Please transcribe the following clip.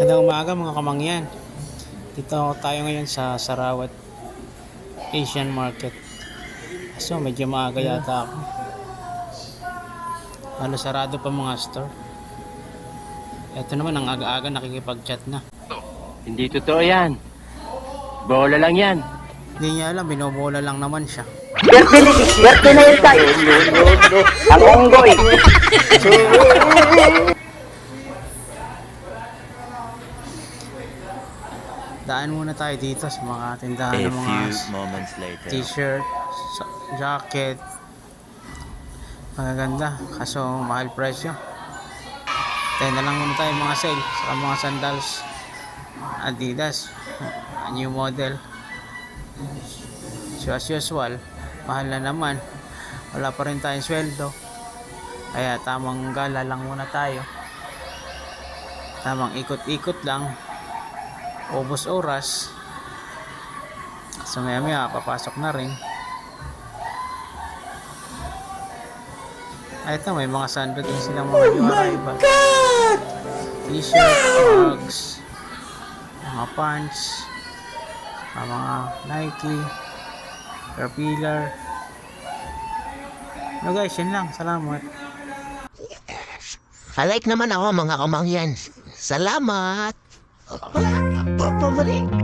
Magandang umaga mga kamangyan. Dito tayo ngayon sa Sarawat Asian Market. So medyo maaga yata ako. Sarado pa mga store. Ito naman ang aga-aga nakikipag-chat na. Hindi totoo yan. Bola lang yan. Hindi niya alam, binobola lang naman siya. Swerte na yun tayo. Ang unggoy. Daan muna tayo dito sa mga tindahan A ng mga few moments later. t-shirt, jacket. Magaganda, kaso mahal presyo. Tayo na lang muna tayo mga sale sa mga sandals. Adidas, new model. So as usual, mahal na naman. Wala pa rin tayong sweldo. Kaya tamang gala lang muna tayo. Tamang ikot-ikot lang. Ubos oras. So maya papasok na rin. Ito may mga sando din silang mga new arrival. T-shirt, bags, mga pants, mga Nike, Caterpillar. No guys, yun lang. Salamat. Alike naman ako mga kamangyan. Salamat. Pabalik.